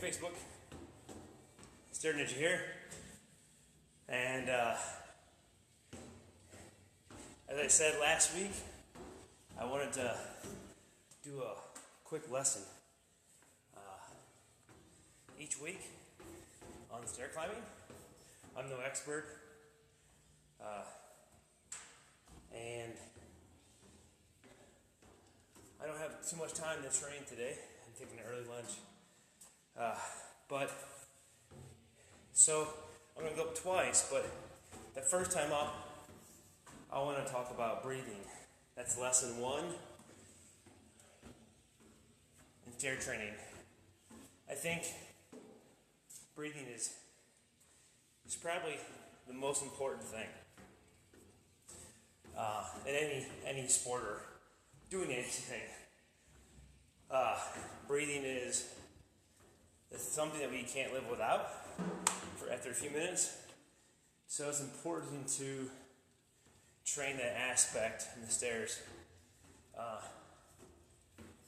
Facebook, Stair Ninja here, and as I said last week, I wanted to do a quick lesson each week on stair climbing. I'm no expert, and I don't have too much time to train today. I'm taking an early lunch. So I'm going to go up twice, but the first time up, I want to talk about breathing. That's lesson 1 in stair training. I think breathing is probably the most important thing in any sport or doing anything. Breathing is something that we can't live without after a few minutes. So it's important to train that aspect in the stairs.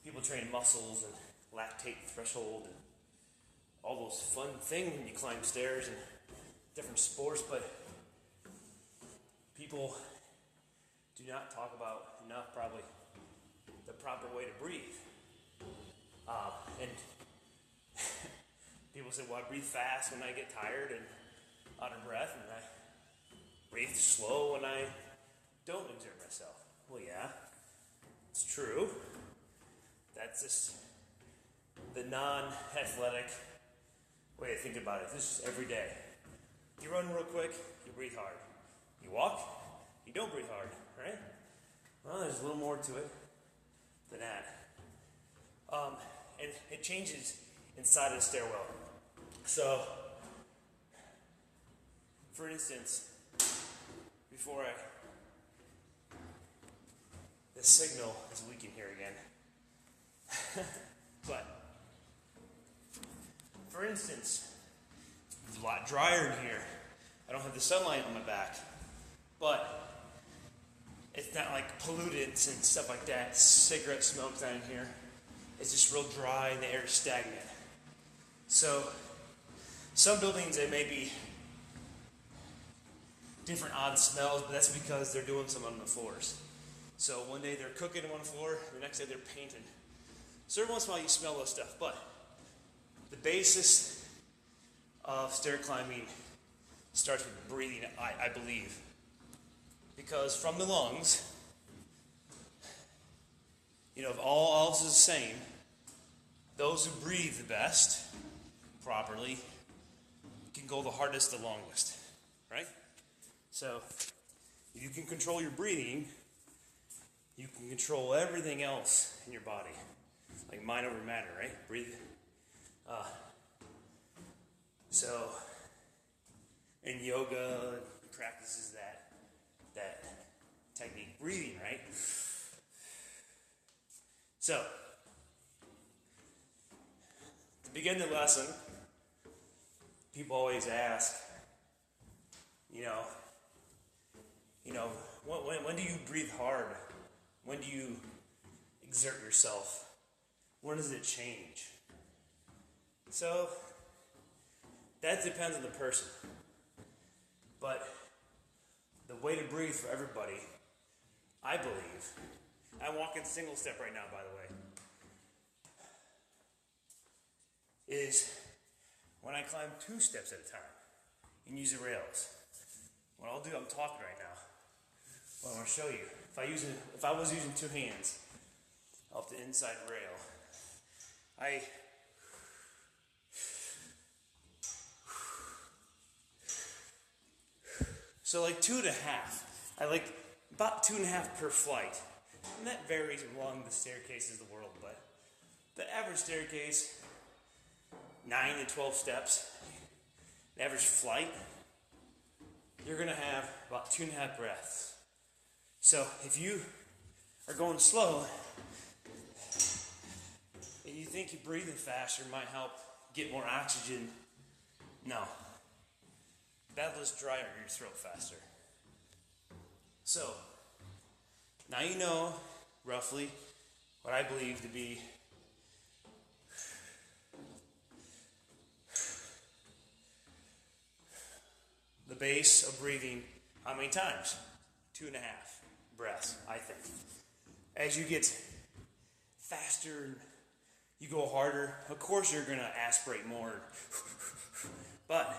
People train muscles and lactate threshold and all those fun things when you climb stairs and different sports, but people do not talk about enough probably the proper way to breathe. And people say, well, I breathe fast when I get tired and out of breath, and I breathe slow when I don't exert myself. Well, yeah, it's true. That's just the non-athletic way to think about it. This is every day. You run real quick, you breathe hard. You walk, you don't breathe hard, right? Well, there's a little more to it than that. And it changes inside of the stairwell. So, for instance, before the signal is weak in here again. But, for instance, it's a lot drier in here. I don't have the sunlight on my back. But it's not like pollutants and stuff like that. Cigarette smoke down here. It's just real dry and the air is stagnant. So, some buildings, they may be different odd smells, but that's because they're doing some on the floors. So one day they're cooking on one floor, the next day they're painting. So every once in a while you smell those stuff, but the basis of stair climbing starts with breathing, I believe. Because from the lungs, if all else is the same, those who breathe the best, properly, can go the hardest, the longest, right? So, if you can control your breathing, you can control everything else in your body. Like mind over matter, right? Breathe. So, in yoga, practices that technique, breathing, right? So, to begin the lesson, people always ask, when do you breathe hard? When do you exert yourself? When does it change? So, that depends on the person. But the way to breathe for everybody, I believe, I'm walking single step right now, by the way, is when I climb 2 steps at a time and use the rails. What I'll do, I'm talking right now. Well, I want to show you. If I was using 2 hands up the inside rail, so like 2.5. I like about 2.5 per flight. And that varies along the staircases of the world, but the average staircase, 9 to 12 steps. The average flight, you're going to have about 2.5 breaths. So if you are going slow and you think you breathing faster might help get more oxygen, no. That'll just dry out your throat faster. So, now you know roughly what I believe to be the base of breathing, how many times? 2.5 breaths, I think. As you get faster and you go harder, of course you're going to aspirate more. But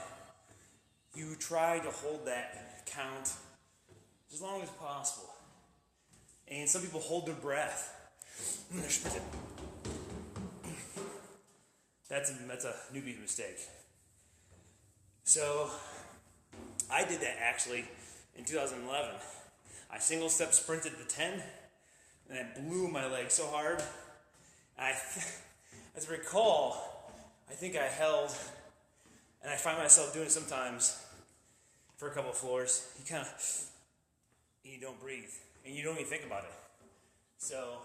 you try to hold that count as long as possible. And some people hold their breath. That's a newbie mistake. So I did that actually in 2011. I single step sprinted to 10, and I blew my leg so hard. As I recall, I think I held, and I find myself doing it sometimes for a couple of floors. You don't breathe, and you don't even think about it. So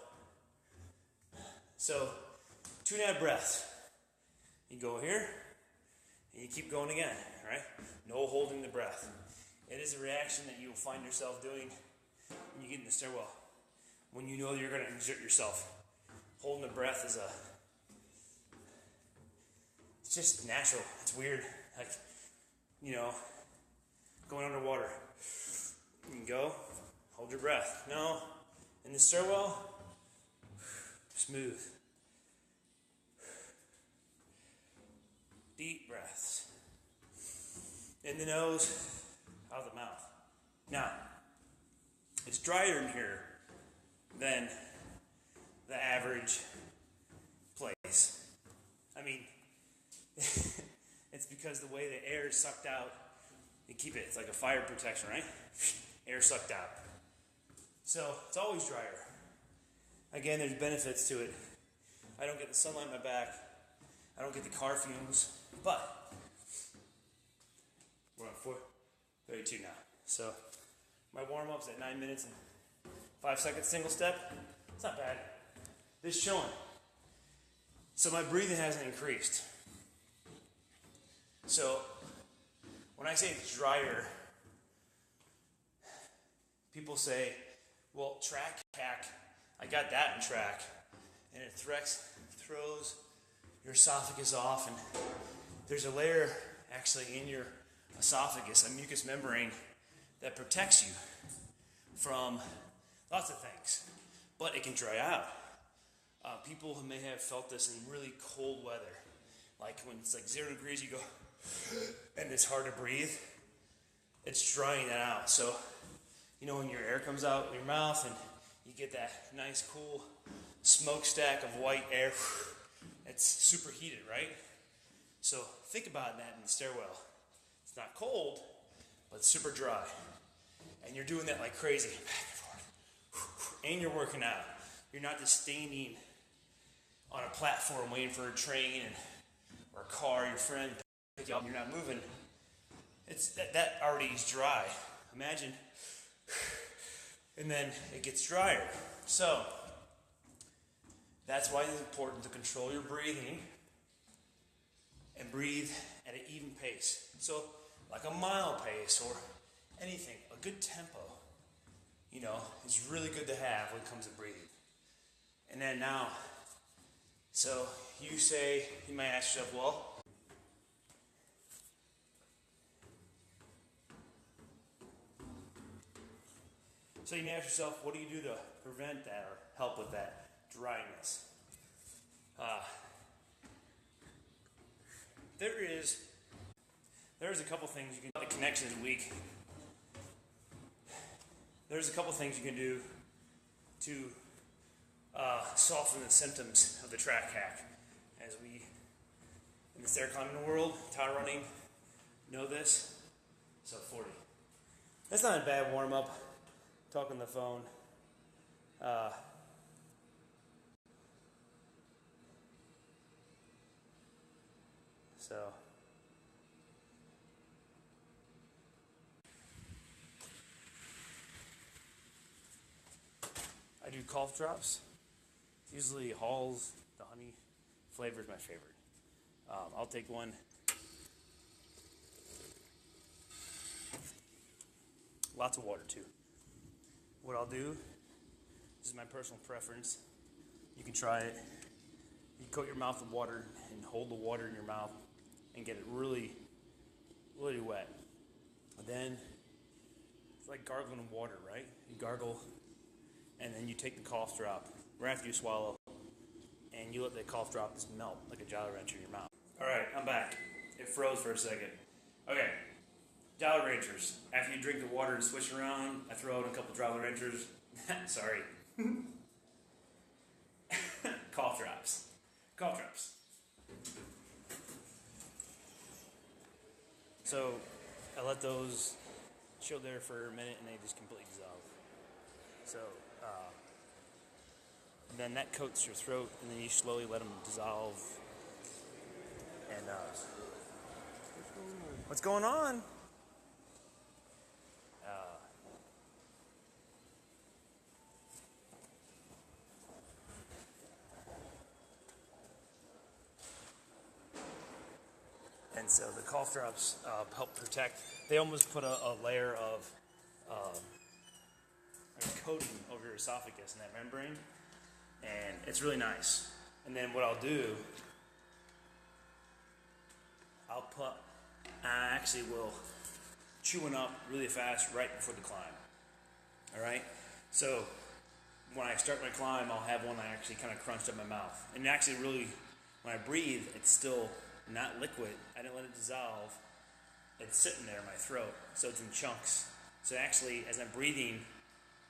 2.5 breaths. You go here, and you keep going again, right? No holding the breath. It is a reaction that you will find yourself doing when you get in the stairwell. When you know you're going to exert yourself. Holding the breath is it's just natural. It's weird. Like, going underwater. You can go, hold your breath. No, in the stairwell, smooth. Deep breaths. In the nose, out of the mouth. Now, it's drier in here than the average place. I mean, it's because the way the air is sucked out, you keep it. It's like a fire protection, right? Air sucked out. So it's always drier. Again, there's benefits to it. I don't get the sunlight in my back. I don't get the car fumes. But we're on 4:32 now. So my warm-up's at 9 minutes and 5 seconds single step. It's not bad. This chilling. So my breathing hasn't increased. So when I say it's drier, people say, well, track hack, I got that in track. And it throws your esophagus off, and there's a layer actually in your esophagus, a mucous membrane, that protects you from lots of things. But it can dry out. People may have felt this in really cold weather. Like when it's like 0 degrees, you go, and it's hard to breathe. It's drying that out. So, when your air comes out in your mouth and you get that nice, cool smokestack of white air, it's super heated, right? So think about that in the stairwell. It's not cold, but it's super dry. And you're doing that like crazy, back and forth. And you're working out. You're not just standing on a platform waiting for a train or a car, your friend pick you up, and you're not moving. It's that already is dry. Imagine. And then it gets drier. So that's why it's important to control your breathing and breathe at an even pace. So like a mile pace or anything, a good tempo, is really good to have when it comes to breathing. And then now, so you might ask yourself, well, so you may ask yourself, what do you do to prevent that or help with that dryness? There's a couple things you can. The connection is weak. There's a couple things you can do to soften the symptoms of the track hack. As we in the stair climbing world, tower running, know this. So 40. That's not a bad warm up. Talk on the phone. So I do cough drops. Usually Hall's, the honey flavor is my favorite. I'll take one. Lots of water too. What I'll do, this is my personal preference. You can try it. You coat your mouth with water and hold the water in your mouth and get it really, really wet. then it's like gargling water, right? You gargle, and then you take the cough drop right after you swallow, and you let that cough drop just melt like a Jolly Rancher in your mouth. All right, I'm back. It froze for a second. Okay, Jolly Ranchers. After you drink the water and switch around, I throw in a couple Jolly Ranchers. Sorry. Cough drops. Cough drops. So I let those chill there for a minute and they just completely dissolve. So then that coats your throat and then you slowly let them dissolve. And what's going on? And so the cough drops help protect. They almost put a layer of a coating over your esophagus and that membrane, and it's really nice. And then what I'll do, I actually will chew one up really fast right before the climb. All right, so when I start my climb, I'll have one I actually kind of crunched up my mouth, and actually really, when I breathe, it's still not liquid. I didn't let it dissolve. It's sitting there in my throat, so it's in chunks. So actually, as I'm breathing,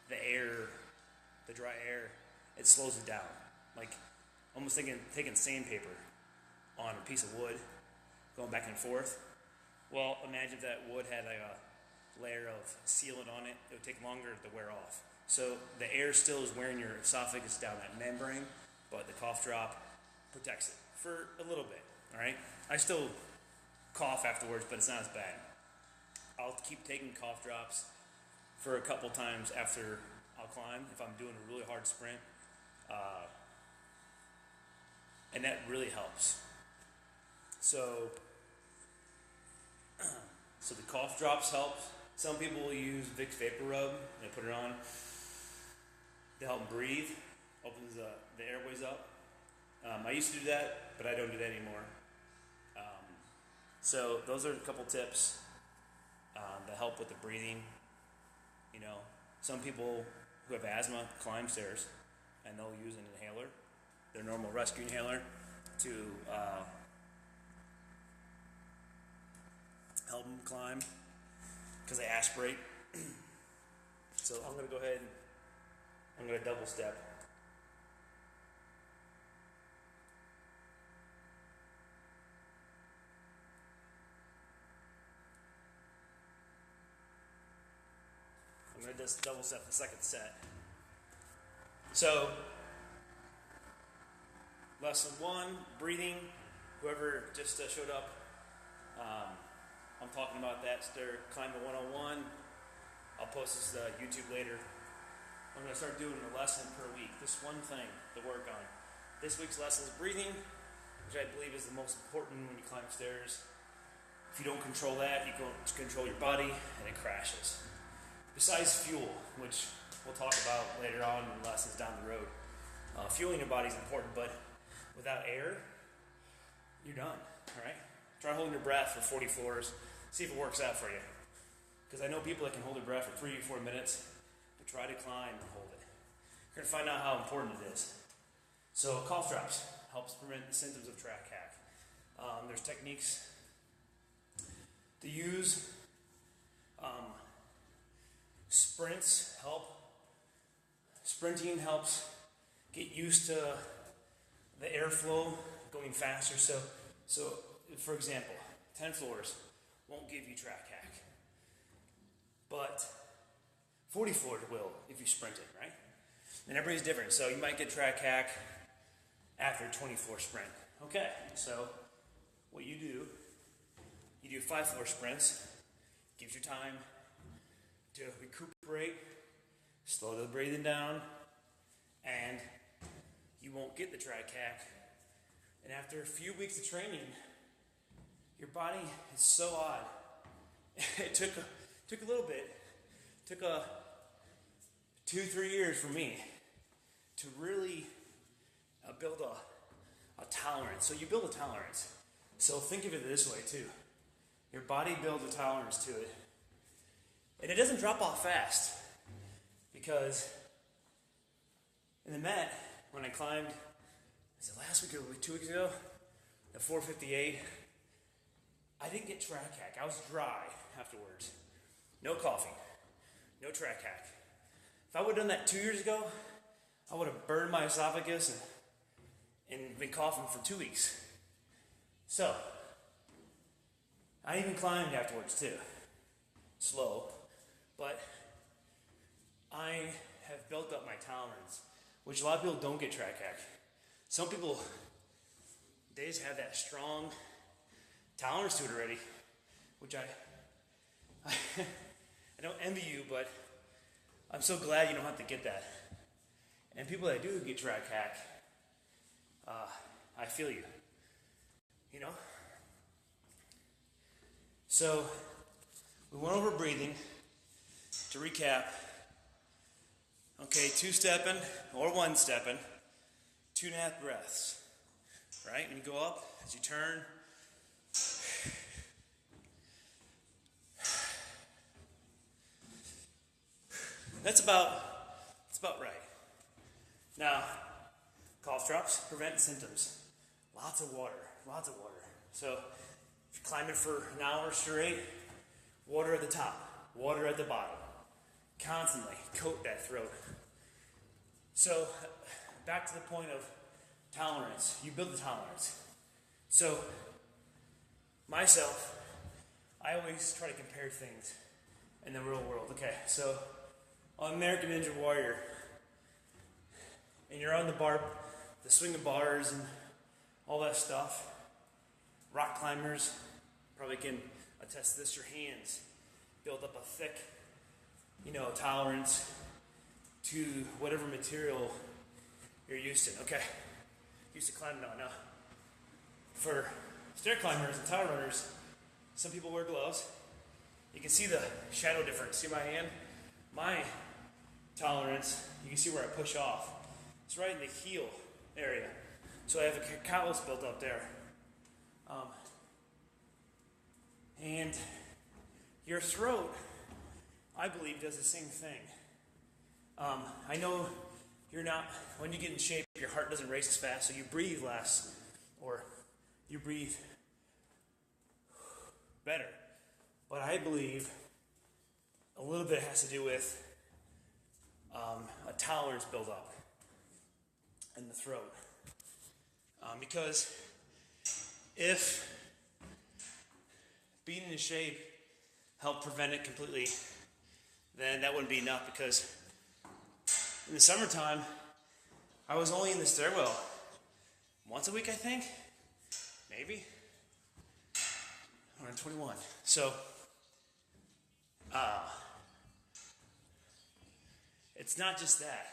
the air, the dry air, it slows it down. Like almost taking sandpaper on a piece of wood, going back and forth. Well, imagine if that wood had like a layer of sealant on it. It would take longer to wear off. So the air still is wearing your esophagus down that membrane, but the cough drop protects it for a little bit. All right, I still cough afterwards, but it's not as bad. I'll keep taking cough drops for a couple times after I'll climb if I'm doing a really hard sprint, and that really helps. So the cough drops help. Some people will use Vicks Vapor Rub and put it on to help breathe, opens the airways up. I used to do that, but I don't do that anymore. So those are a couple tips that help with the breathing. You know, some people who have asthma climb stairs, and they'll use an inhaler, their normal rescue inhaler, to help them climb because they aspirate. So I'm going to go ahead and I'm going to double step. I'm going to just double step the second set. So, lesson 1, breathing. Whoever just showed up, I'm talking about that Stair Climbing 101. I'll post this YouTube later. I'm going to start doing a lesson per week. Just one thing to work on. This week's lesson is breathing, which I believe is the most important when you climb stairs. If you don't control that, you don't control your body, and it crashes. Besides fuel, which we'll talk about later on in lessons down the road. Fueling your body is important, but without air, you're done, all right? Try holding your breath for 40 floors. See if it works out for you. Because I know people that can hold their breath for 3 or 4 minutes, but try to climb and hold it. You're going to find out how important it is. So cough drops helps prevent the symptoms of track hack. There's techniques to use. Sprints help. Sprinting helps get used to the airflow going faster. So for example, 10 floors won't give you track hack, but 40 floors will if you sprint it, right? And everybody's different, so you might get track hack after a 20-floor sprint. Okay, so what you do 5-floor sprints, gives you time to recuperate, slow the breathing down, and you won't get the track hack. And after a few weeks of training, your body is so odd. It took a little bit. It took 2-3 years for me to really build a tolerance. So you build a tolerance. So think of it this way too. Your body builds a tolerance to it. And it doesn't drop off fast, because in the Met, when I climbed, was it last week or 2 weeks ago, at 458, I didn't get track hack. I was dry afterwards. No coffee, no track hack. If I would have done that 2 years ago, I would have burned my esophagus and been coughing for 2 weeks. So, I even climbed afterwards too. Slow, but I have built up my tolerance, which a lot of people don't get track hack. Some people, they just have that strong tolerance to it already, which I don't envy you, but I'm so glad you don't have to get that. And people that do get track hack, I feel you. You know? So, we went over breathing. To recap, okay, 2-stepping or 1-stepping, 2.5 breaths, right? When you go up, as you turn, that's about right. Now, cough drops prevent symptoms. Lots of water. So, if you're climbing for an hour straight, water at the top, water at the bottom. Constantly coat that throat. So, back to the point of tolerance. You build the tolerance. So, myself, I always try to compare things in the real world. Okay, so on American Ninja Warrior, and you're on the swing of bars and all that stuff, rock climbers probably can attest to this. Your hands build up a thick, tolerance to whatever material you're used to. Okay, used to climbing now. For stair climbers and tower runners, some people wear gloves. You can see the shadow difference. See my hand? My tolerance, you can see where I push off. It's right in the heel area. So I have a callus built up there. And your throat, I believe, does the same thing. I know when you get in shape, your heart doesn't race as fast, so you breathe less, or you breathe better. But I believe a little bit has to do with a tolerance buildup in the throat. Because if being in shape helped prevent it completely, then that wouldn't be enough, because in the summertime, I was only in the stairwell once a week, I think. Maybe. I'm 21. So, it's not just that.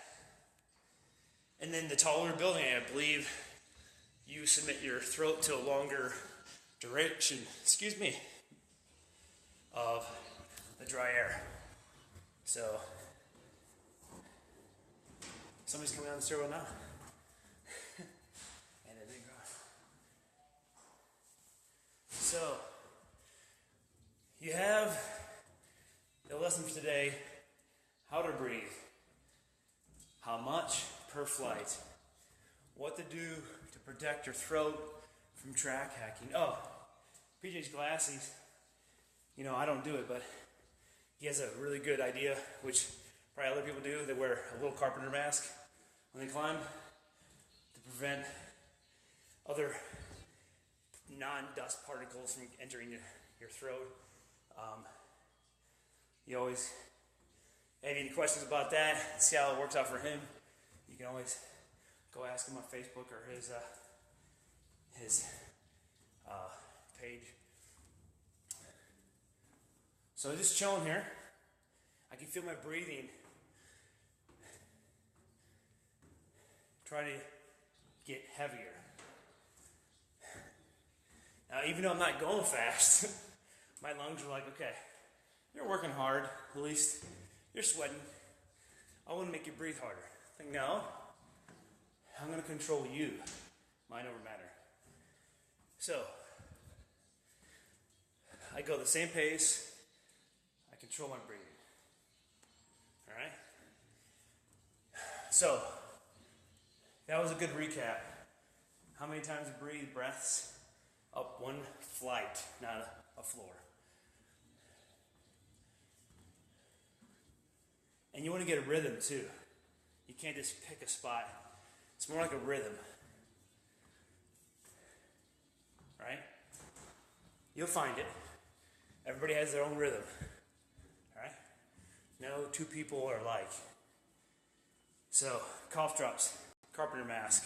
And then the taller building, I believe, you submit your throat to a longer duration, of the dry air. So, somebody's coming down the stairwell now. And it didn't go. So, you have the lesson for today: how to breathe, how much per flight, what to do to protect your throat from track hacking. Oh, PJ's glasses, I don't do it, but he has a really good idea, which probably other people do. They wear a little carpenter mask when they climb to prevent other non-dust particles from entering your throat. You always have any questions about that, see how it works out for him, you can always go ask him on Facebook or his page. So just chilling here. I can feel my breathing. Try to get heavier. Now, even though I'm not going fast, my lungs are like, okay, you're working hard. At least you're sweating. I want to make you breathe harder. I think, no, I'm going to control you. Mind over matter. So, I go the same pace. I control my breathing. So that was a good recap. How many times you breathe? Breaths up one flight, not a floor. And you want to get a rhythm too. You can't just pick a spot. It's more like a rhythm. Right? You'll find it. Everybody has their own rhythm. Alright? No two people are alike. So, cough drops, carpenter mask,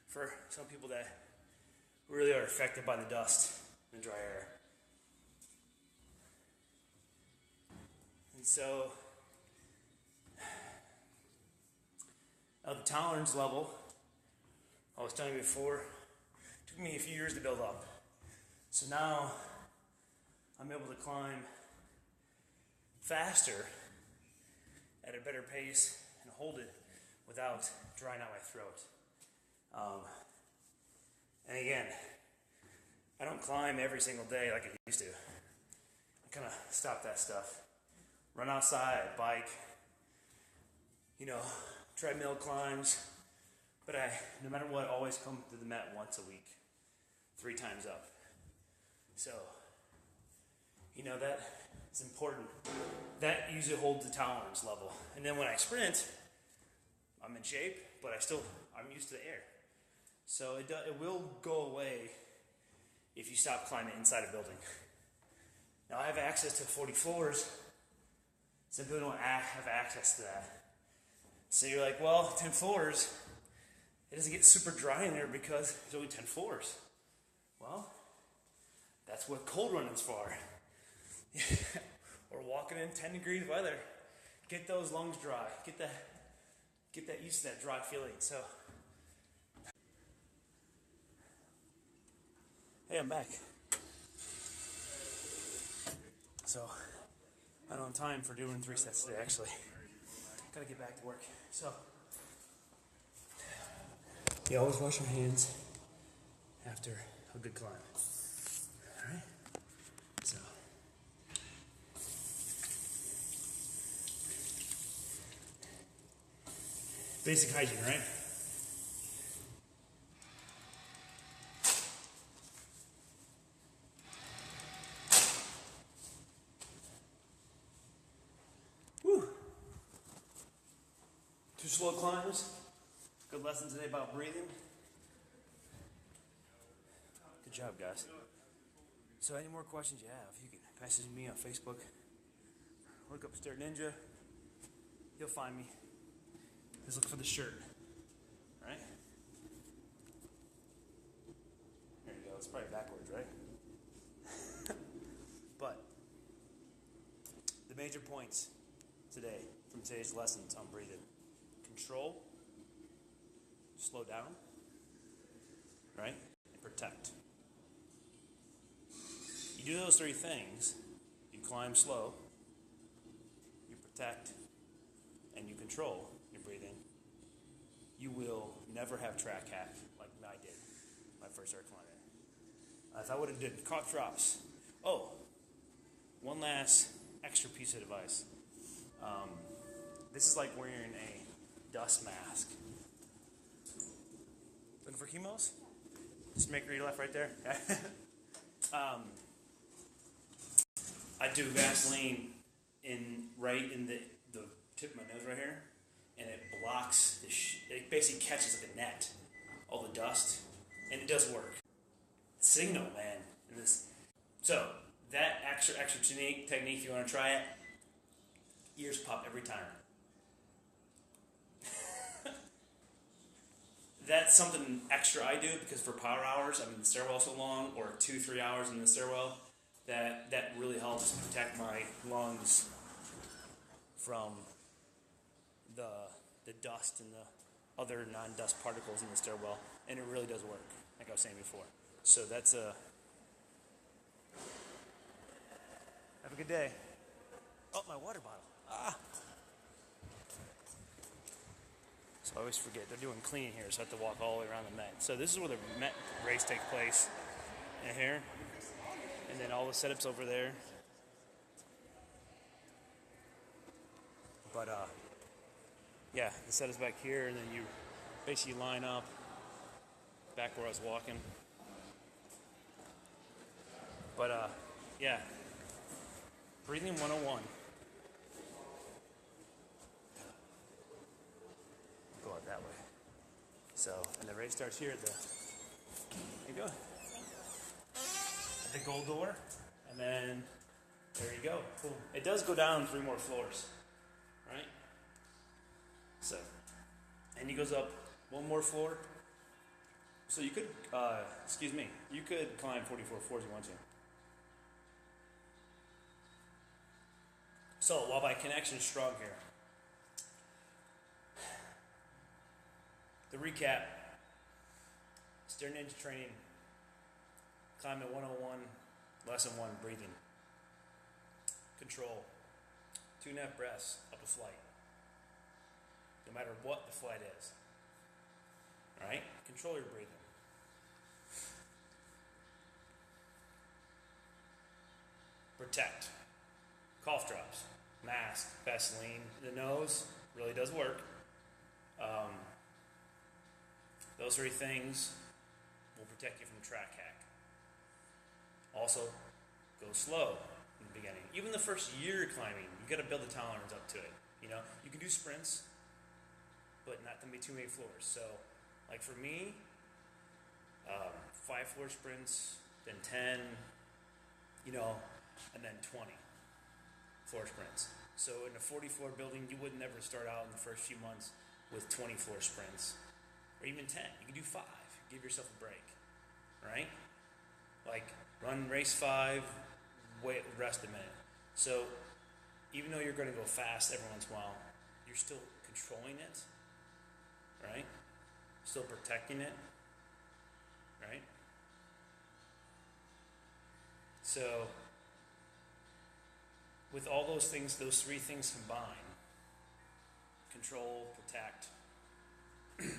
for some people that really are affected by the dust and the dry air. And so, the tolerance level, I was telling you before, took me a few years to build up. So now, I'm able to climb faster at a better pace and hold it without drying out my throat. And again, I don't climb every single day like I used to. I kind of stopped that stuff. Run outside, bike, treadmill climbs. But I, no matter what, always come to the mat once a week, 3 times up. So, that is important. That usually holds the tolerance level. And then when I sprint, I'm in shape, but I'm used to the air. So it will go away if you stop climbing inside a building. Now I have access to 40 floors. Some people don't have access to that. So you're like, well, 10 floors, it doesn't get super dry in there because there's only 10 floors. Well, that's what cold running's for. Or walking in 10 degrees weather. Get those lungs dry. Get that used to that dry feeling. So, hey, I'm back. So, I'm on time for doing 3 sets today, actually. Gotta get back to work. So, you always wash your hands after a good climb. Alright? So, basic hygiene, right? Woo! 2 slow climbs. Good lesson today about breathing. Good job, guys. So any more questions you have, you can message me on Facebook. Look up Stair Ninja. You'll find me. Just look for the shirt. Right? There you go. It's probably backwards, right? But the major points today from today's lessons on breathing. Control. Slow down. Right? And protect. You do those 3 things. You climb slow. You protect. And you control your breathing. You will never have track hack like I did when I first started climbing. If I would have did cough drops. Oh, one last extra piece of advice. This is like wearing a dust mask. Looking for chemos? Just make your left right there. I do Vaseline right in the tip of my nose right here, and it blocks it basically catches like a net, all the dust, and it does work. Signal, man. So that extra technique, if you want to try it, ears pop every time. That's something extra I do because for power hours, I'm in the stairwell so long, or 2-3 hours in the stairwell, that really helps protect my lungs from the dust and the other non-dust particles in the stairwell, and it really does work, like I was saying before. So that's have a good day. Oh, my water bottle. So I always forget, they're doing cleaning here, so I have to walk all the way around the Met. So this is where the Met race takes place, in here, and then all the setups over there. But yeah, the set is back here, and then you basically line up back where I was walking. But yeah, breathing 101. Go out that way. So, and the race starts here at the. There you go. At the gold door, and then there you go. Cool. It does go down 3 more floors, right? So, and he goes up 1 more floor. So you could, excuse me, you could climb 44 floors if you want to. So, while my connection is strong here, the recap, Stair Ninja training, climbing 101, lesson 1, breathing, control, 2.5 breaths up a flight, no matter what the flight is, all right? Control your breathing. Protect, cough drops, mask, Vaseline, the nose really does work. Those 3 things will protect you from track hack. Also, go slow in the beginning. Even the first year climbing, you got to build the tolerance up to it. You know, you can do sprints, but not to be too many floors. So, like for me, 5 floor sprints, then 10, you know, and then 20 floor sprints. So in a 40 floor building, you would never start out in the first few months with 20 floor sprints, or even 10. You can do 5. Give yourself a break, right? Like run race 5, wait, rest a minute. So even though you're going to go fast every once in a while, you're still controlling it, right? Still protecting it, right? So with all those things, those 3 things combined, control, protect, and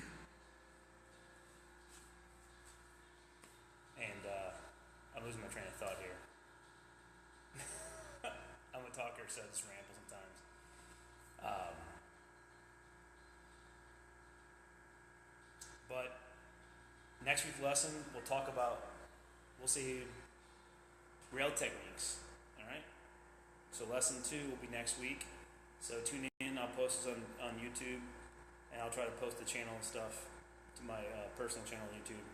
I'm losing my train of thought here. I'm a talker, so I just ramble sometimes. But next week's lesson, we'll see rail techniques, all right? So lesson 2 will be next week. So tune in, I'll post this on YouTube, and I'll try to post the channel and stuff to my personal channel on YouTube.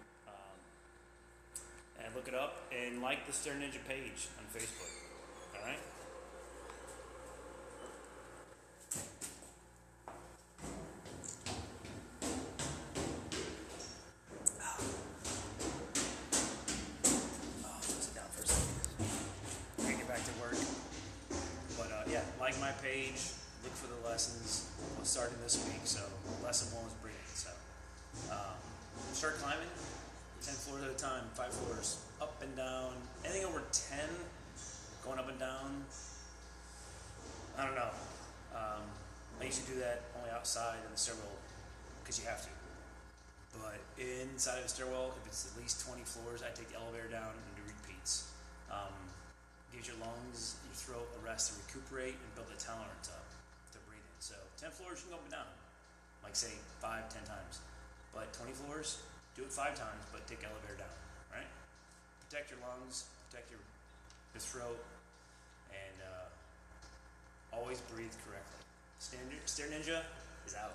And look it up and like the Stair Ninja page on Facebook, all right? Sit down for a second. Let me get back to work. But yeah, like my page, look for the lessons. We're starting this week, so lesson 1 was breathing. So start climbing, 10 floors at a time, 5 floors, up and down. Anything over 10, going up and down, I don't know. I usually do that only outside in the stairwell because you have to. But inside of a stairwell, if it's at least 20 floors, I take the elevator down and do repeats. Gives your lungs, your throat a rest to recuperate and build the tolerance up to breathing. So 10 floors, you can go up and down, like say 5, 10 times. But 20 floors, do it 5 times, but take the elevator down, right? Protect your lungs, protect your throat, and always breathe correctly. Stair Ninja is out.